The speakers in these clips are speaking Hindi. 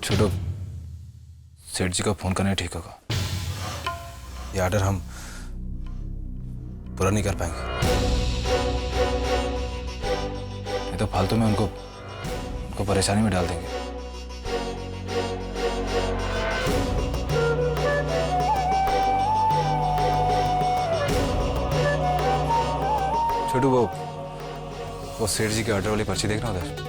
छोटू, सेठ जी को फोन करना ठीक होगा। ये ऑर्डर हम पूरा नहीं कर पाएंगे। ये तो फालतू में उनको परेशानी में डाल देंगे। छोटू, वो सेठ जी के ऑर्डर वाली पर्ची देखना उधर।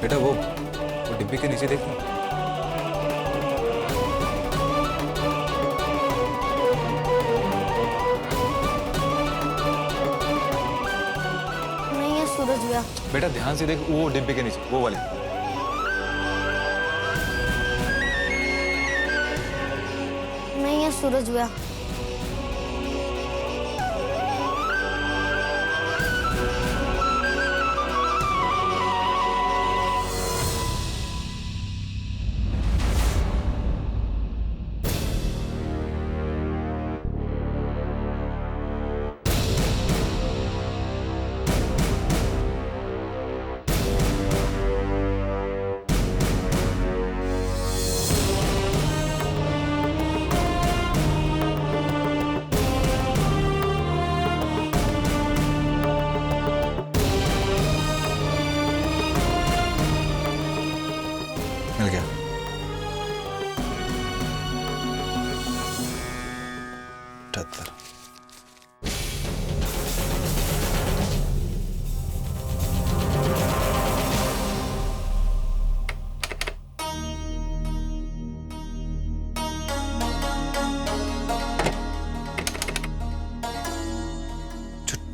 बेटा वो डिब्बी के नीचे देखना। नहीं है सूरज भैया। बेटा ध्यान से देख, वो डिब्बी के नीचे, वो वाले। नहीं है सूरज भैया। मिल गया। टत्तर।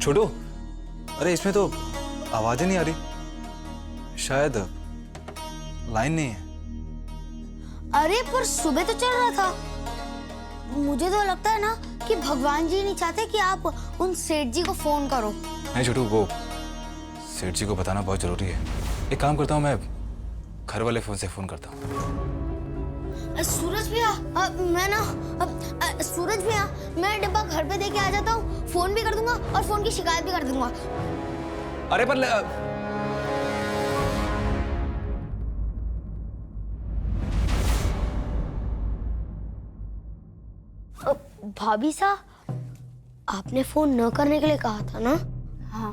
छोटू, अरे इसमें तो आवाज ही नहीं आ रही। शायद लाइन नहीं है। अरे पर सुबह तो चल रहा था। मुझे तो लगता है ना कि भगवान जी नहीं चाहते कि आप उन सेठ जी को फोन करो। नहीं छोटू, वो सेठ जी को बताना बहुत जरूरी है। एक काम करता हूँ, मैं घर वाले फोन से फोन करता हूँ। सूरज भैया, सूरज भैया, मैं डब्बा घर पे देके आ जाता हूँ। फोन भी कर दूंगा और फोन की शिकायत भी कर दूंगा। अरे पर भाभी साहब, आपने फोन न करने के लिए कहा था ना? हाँ।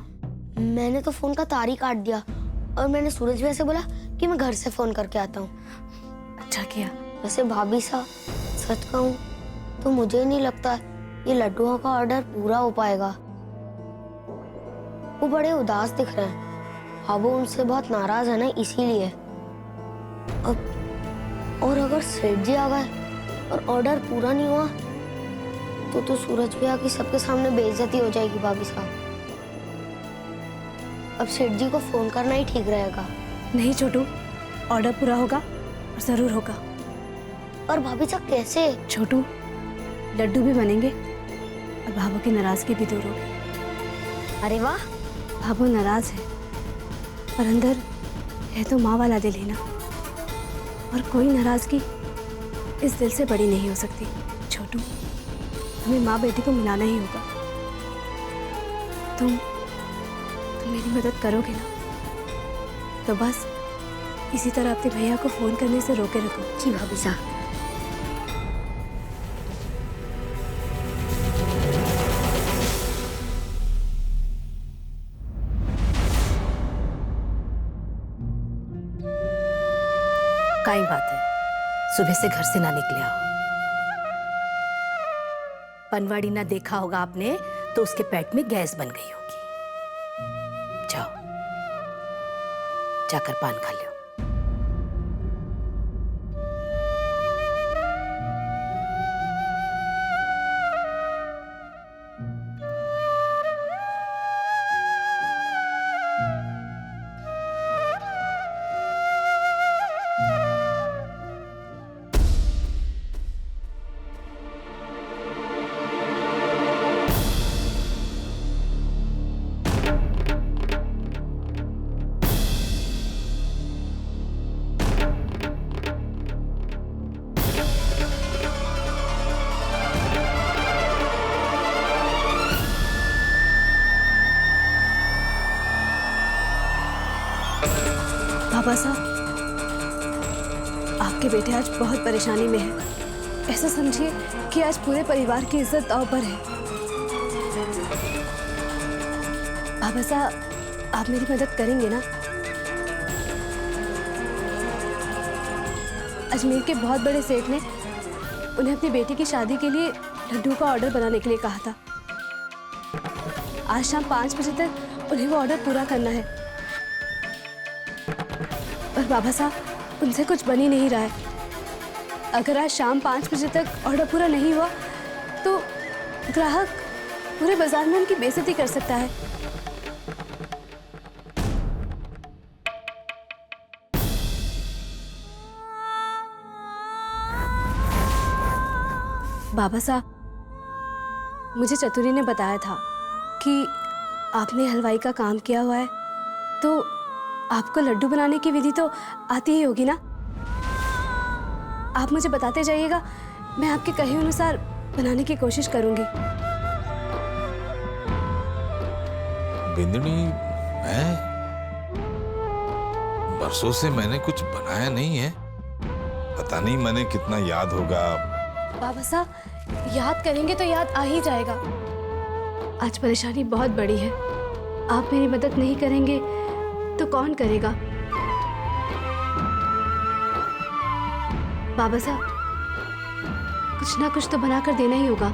मैंने तो फोन का तार ही काट दिया और मैंने सूरज भैया से बोला कि मैं घर से फोन करके आता हूँ। अच्छा किया। वैसे भाभी साहब, सच कहूँ तो मुझे नहीं लगता ये लड्डुओं का ऑर्डर पूरा हो पाएगा। वो बड़े उदास दिख रहे हैं। हाँ, वो उनसे बहुत नाराज है ना, इसीलिए। और अगर सेठ जी आ गए और ऑर्डर पूरा नहीं हुआ तो सूरज भैया की सबके सामने बेइज्जती हो जाएगी भाभी साहब। अब सेठ जी को फोन करना ही ठीक रहेगा। नहीं छोटू, ऑर्डर पूरा होगा और जरूर होगा। और भाभी साहब कैसे? छोटू, लड्डू भी बनेंगे और भाभू की नाराजगी भी दूर होगी। अरे वाह। भाभू नाराज है और अंदर है तो माँ वाला दिल ही ना, और कोई नाराजगी इस दिल से बड़ी नहीं हो सकती। छोटू, हमें माँ बेटी को मिलाना ही होगा। तुम मेरी मदद करोगे ना? तो बस इसी तरह अपने भैया को फोन करने से रोके रखो। जी भाभी साहब। काई बात है, सुबह से घर से ना निकले हो। पनवाड़ी ना देखा होगा आपने तो उसके पेट में गैस बन गई होगी। जाओ, जाकर पान खा लो। बाबा साहब, आपके बेटे आज बहुत परेशानी में है। ऐसा समझिए कि आज पूरे परिवार की इज्जत दांव पर है। बाबा साहब, आप मेरी मदद करेंगे ना? अजमेर के बहुत बड़े सेठ ने उन्हें अपनी बेटी की शादी के लिए लड्डू का ऑर्डर बनाने के लिए कहा था। आज शाम 5 बजे तक उन्हें वो ऑर्डर पूरा करना है। और बाबा साहब, उनसे कुछ बन ही नहीं रहा है। अगर आज शाम 5 बजे तक ऑर्डर पूरा नहीं हुआ तो ग्राहक पूरे बाजार में उनकी बेइज्जती कर सकता है। बाबा साहब, मुझे चतुरी ने बताया था कि आपने हलवाई का काम किया हुआ है, तो आपको लड्डू बनाने की विधि तो आती ही होगी ना? आप मुझे बताते जाइएगा, मैं आपके कहे अनुसार बनाने की कोशिश करूंगी। बिंदनी, मैं बरसों से मैंने कुछ बनाया नहीं है। पता नहीं मैंने कितना याद होगा। बाबा साहब, याद करेंगे तो याद आ ही जाएगा। आज परेशानी बहुत बड़ी है। आप मेरी मदद नहीं करेंगे तो कौन करेगा? बाबा साहब, कुछ ना कुछ तो बनाकर देना ही होगा।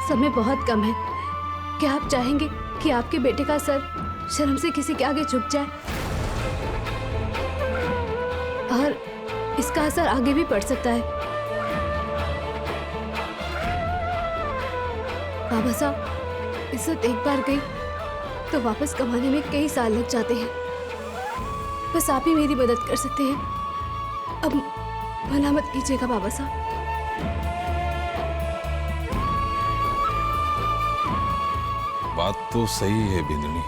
समय बहुत कम है। क्या आप चाहेंगे कि आपके बेटे का सर शर्म से किसी के आगे झुक जाए? और इसका असर आगे भी पड़ सकता है। बाबा साहब, इज्जत एक बार गई तो वापस कमाने में कई साल लग जाते हैं। बस आप ही मेरी मदद कर सकते हैं। अब मना मत कीजिएगा बाबा साहब। बात तो सही है बिंदनी,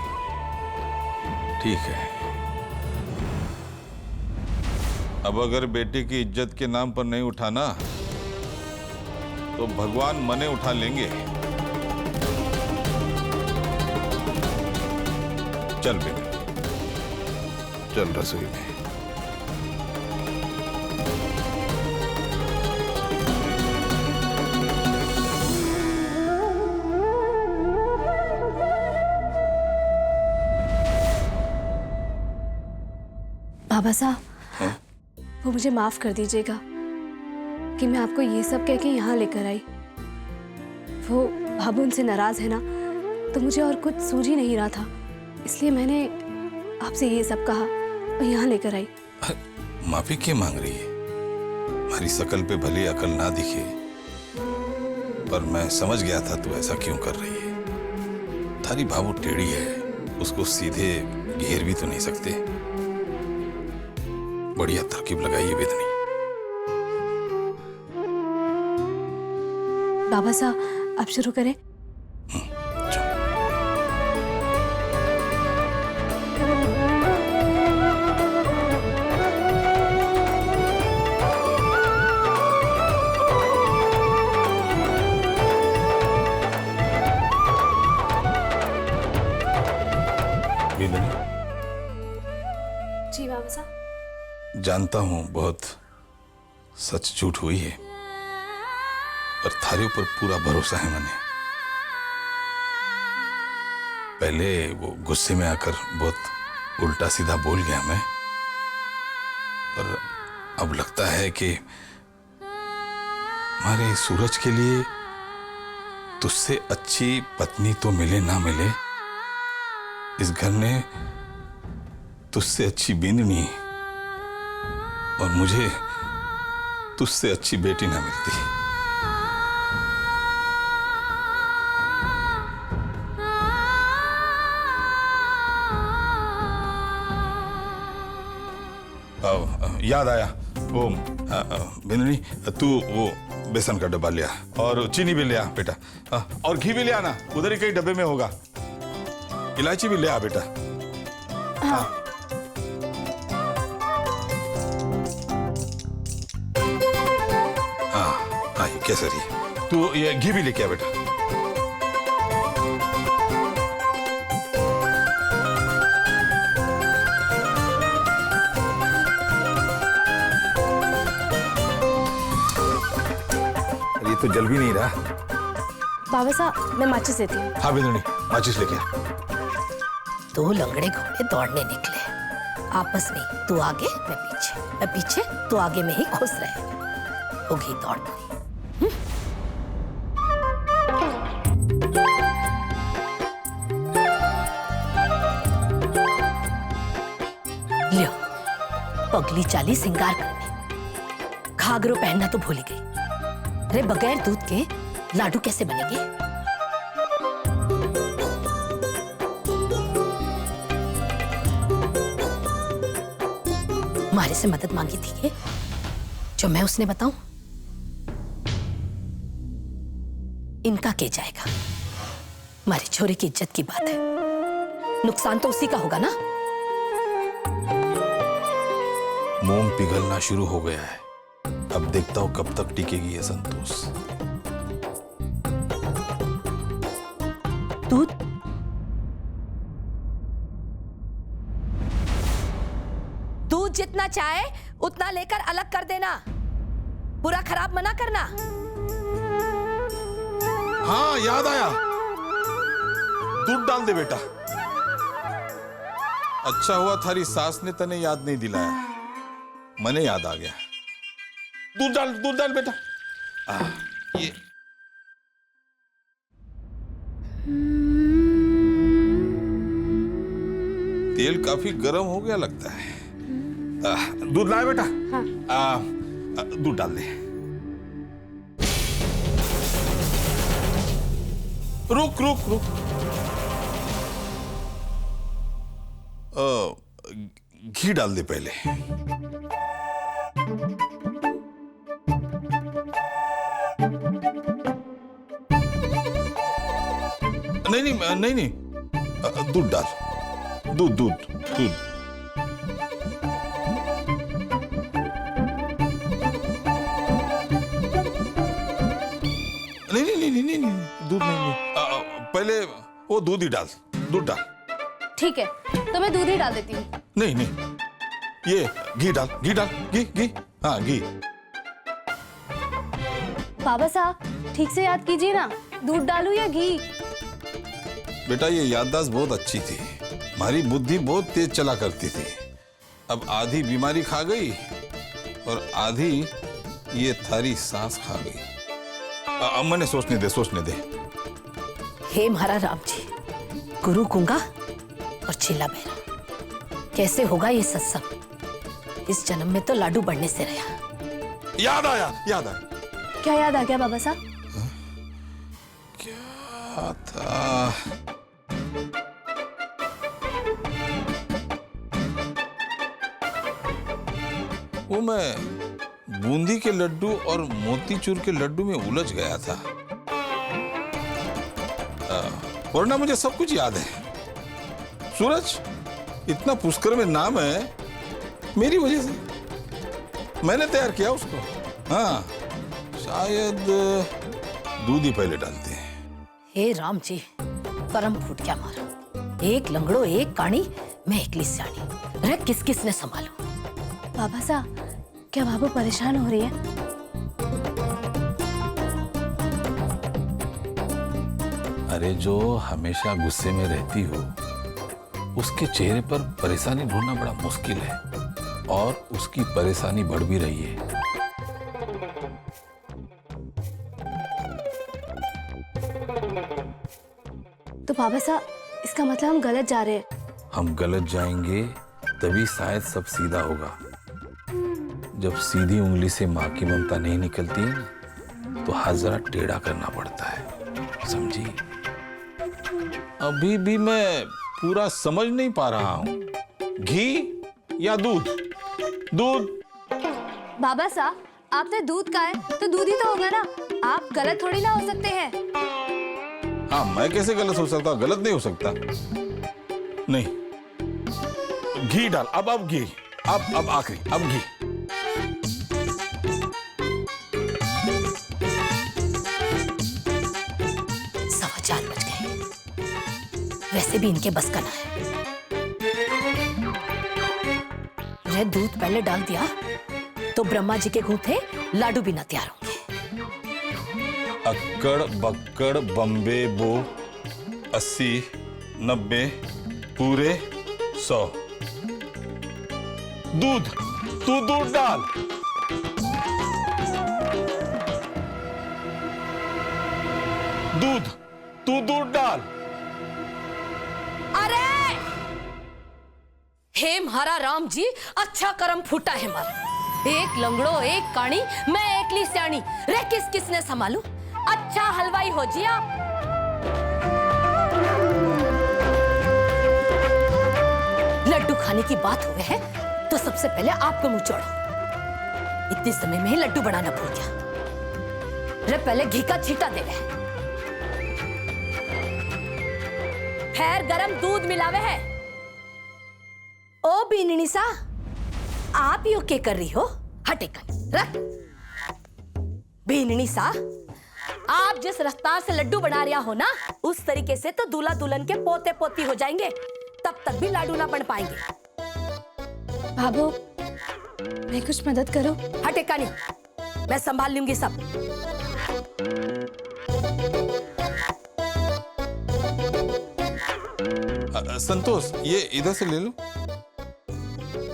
ठीक है। अब अगर बेटे की इज्जत के नाम पर नहीं उठाना तो भगवान मने उठा लेंगे। चल बिंदनी, चल रसोई में। बाबा साहब, वो मुझे माफ कर दीजिएगा कि मैं आपको ये सब कह के यहाँ लेकर आई। वो भाभू उनसे नाराज है ना, तो मुझे और कुछ सूझ ही नहीं रहा था, इसलिए मैंने आपसे ये सब कहा और यहाँ लेकर आई। माफी क्यों मांग रही है? हमारी शकल पे भले अकल ना दिखे, पर मैं समझ गया था तू ऐसा क्यों कर रही है। थारी भावो टेढ़ी है, उसको सीधे घेर भी तो नहीं सकते। बढ़िया तरकीब लगाई है बिंदनी। बाबा साहब, आप शुरू करें। बिंदनी, जी बाबा साहब। जानता हूं बहुत सच झूठ हुई है, पर थारे ऊपर पूरा भरोसा है मैंने। पहले वो गुस्से में आकर बहुत उल्टा सीधा बोल गया मैं, पर अब लगता है कि हमारे सूरज के लिए तुझसे अच्छी पत्नी तो मिले ना मिले, इस घर ने तुझसे अच्छी बिंदनी और मुझे तुझसे अच्छी बेटी ना मिलती। याद आया, वो बिंदनी, तू वो बेसन का डब्बा ले आ और चीनी भी ले आ बेटा। और घी भी ले आना, उधर ही कहीं डब्बे में होगा। इलायची भी ले आ बेटा। हाँ। हाँ, ये केसरी, तू ये घी भी लेके आ बेटा। तो जल भी नहीं रहा। बाबा साहब मैं माचिस देती हूँ। हाँ बिंदुनी, माचिस लेके आ। दो लंगड़े घोड़े दौड़ने निकले, आपस में, तू आगे मैं पीछे तू आगे में ही खुश रहे, होगी दौड़ पूरी। लियो पगली चाली सिंगार करने, घाघरो पहनना तो भूल ही गई। अरे बगैर दूध के लाडू कैसे बनेंगे? मारे से मदद मांगी थी ये, जो मैं उसने बताऊं? इनका के जाएगा? हमारे छोरे की इज्जत की बात है, नुकसान तो उसी का होगा ना। मोम पिघलना शुरू हो गया है, अब देखता हूं कब तक टिकेगी ये संतोष। दूध दूध जितना चाहे उतना लेकर अलग कर देना, पूरा खराब मना करना। हाँ याद आया, दूध डाल दे बेटा। अच्छा हुआ थारी सास ने तने याद नहीं दिलाया, मने याद आ गया। दूध डाल बेटा। ये तेल काफी गर्म हो गया लगता है। दूध लाए बेटा। हाँ। दूध डाल दे। रुक रुक रुक, घी डाल दे पहले। नहीं, दूध डाल, दूध। नहीं, दूध नहीं। पहले वो दूध ही डाल, दूध डाल। ठीक है, तो मैं दूध ही डाल देती हूँ। नहीं, ये घी डाल, घी। हाँ घी। बाबा साहब ठीक से याद कीजिए ना, दूध डालूं या घी? बेटा ये याददाश्त बहुत अच्छी थी, हमारी बुद्धि बहुत तेज चला करती थी। अब आधी बीमारी खा गई और आधी ये थारी सांस खा गई। मैंने सोचने दे। हे महाराज राम जी, गुरु गूंगा और चिल्ला बहरा, कैसे होगा ये सत्संग? इस जन्म में तो लाडू बढ़ने से रहा। याद आया। क्या याद आ गया बाबा साहब? क्या था? वो मैं बूंदी के लड्डू और मोतीचूर के लड्डू में उलझ गया था, वरना मुझे सब कुछ याद है। सूरज इतना पुष्कर में नाम है मेरी वजह से, मैंने तैयार किया उसको। हाँ शायद दूध ही पहले डालते हैं। हे राम जी, करम फूट क्या मारा, एक लंगड़ो एक काणी, मैं एकली सियाणी, अरे किस ने संभालू? बाबा साहब क्या बाबू परेशान हो रही है? अरे जो हमेशा गुस्से में रहती हो उसके चेहरे पर परेशानी ढूंढना बड़ा मुश्किल है, और उसकी परेशानी बढ़ भी रही है। तो बाबा साहब इसका मतलब हम गलत जा रहे हैं? हम गलत जाएंगे तभी शायद सब सीधा होगा। जब सीधी उंगली से माँ की ममता नहीं निकलती तो हाथ जरा टेढ़ा करना पड़ता है, समझी? अभी भी मैं पूरा समझ नहीं पा रहा हूं, घी या दूध? बाबा साहब आपने दूध कहा है तो दूध ही तो होगा ना, आप गलत थोड़ी ना हो सकते हैं। हाँ मैं कैसे गलत हो सकता? गलत नहीं हो सकता। नहीं, घी डाल। अब घी, अब आखिरी, अब घी। वैसे भी इनके बस का ना है। रे दूध पहले डाल दिया तो ब्रह्मा जी के गूंथे लाडू भी ना तैयार होंगे। अक्कड़ बक्कड़ बम्बे बो 80 90 पूरे 100। दूध, तू दूध डाल। दूध, तू दूध डाल। अरे हे महारा राम जी, अच्छा कर्म फूटा है मारा। एक लंगड़ो एक काणी, मैं एकली स्याणी, रे किस किसने संभालू। अच्छा हलवाई हो जी आप। लड्डू खाने की बात हुए है तो सबसे पहले आपको मुंह चढ़ो। इतने समय में ही लड्डू बनाना भूल गया। रे पहले घी का छींटा दे रहे, फिर गरम दूध मिलावे है। ओ बीननी सा, आप यो क्या कर रही हो? हटे कर रख। बीननी सा, आप जिस रफ्तार से लड्डू बना रहा हो ना, उस तरीके से तो दूल्हा दुल्हन के पोते पोती हो जाएंगे, तब तक भी लाडू ना बन पाएंगे। बाबू, मैं कुछ मदद करूं? हटे कानी, मैं संभाल लूंगी सब। संतोष, ये इधर से ले लो।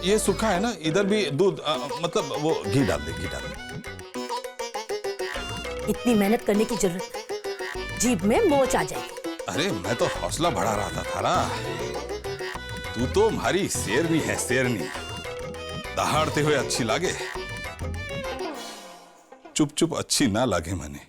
ये सूखा है ना, इधर भी दूध मतलब वो घी डाल दे, घी डाल दे। इतनी मेहनत करने की जरूरत है, जीभ में मोच आ जाएगी। अरे मैं तो हौसला बढ़ा रहा था थारा। तू तो हमारी शेरनी है, शेरनी। दहाड़ते हुए अच्छी लागे, चुप चुप अच्छी ना लागे मने।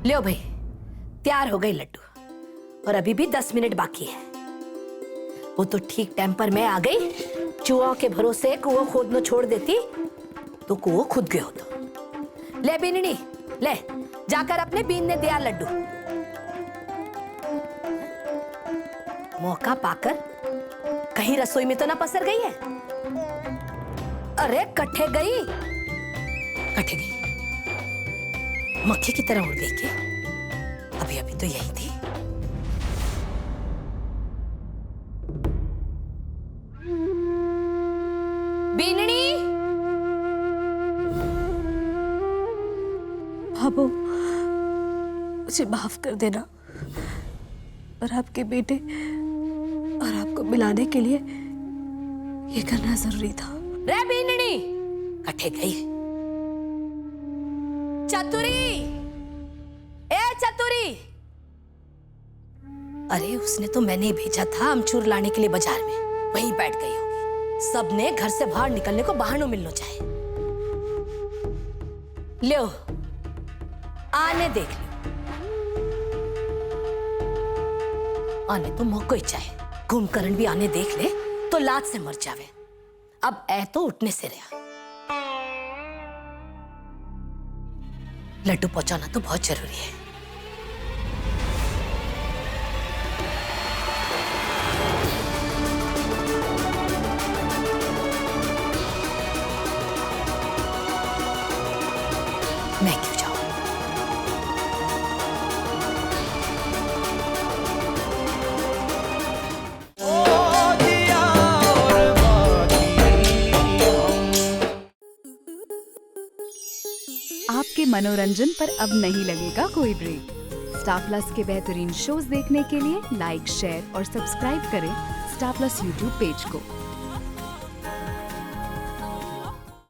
लो भाई, तैयार हो गई लड्डू, और अभी भी 10 मिनट बाकी है। वो तो ठीक टाइम पर मैं आ गई। चूहों के भरोसे कुआं खोदना छोड़ देती तो कुआं खुद गए होता। ले बीननी, ले जाकर अपने बीन ने दिया लड्डू। मौका पाकर कहीं रसोई में तो ना पसर गई है। अरे कट्ठे गई, कट्ठे गई, मक्खी की तरह उड़ गई क्या? अभी अभी तो यही थी। बीननी, बाबू, मुझे माफ कर देना, पर आपके बेटे और आपको मिलाने के लिए ये करना जरूरी था। रे बीननी, कट्ठे गई। चतुरी, ए चतुरी। अरे उसने तो मैंने भेजा था अमचूर लाने के लिए बाजार में, वहीं बैठ गई होगी। सबने घर से बाहर निकलने को बहाना मिलना चाहिए। लो, आने देख लो। आने तो मौका ही चाहिए। कुंभकर्ण भी आने देख ले तो लात से मर जावे। अब ऐ तो उठने से रहा। लड्डू पहुंचाना तो बहुत जरूरी है। मैं क्यों जाऊं? ओ मनोरंजन पर अब नहीं लगेगा कोई ब्रेक। स्टार प्लस के बेहतरीन शोज देखने के लिए लाइक, शेयर और सब्सक्राइब करें स्टार प्लस यूट्यूब पेज को।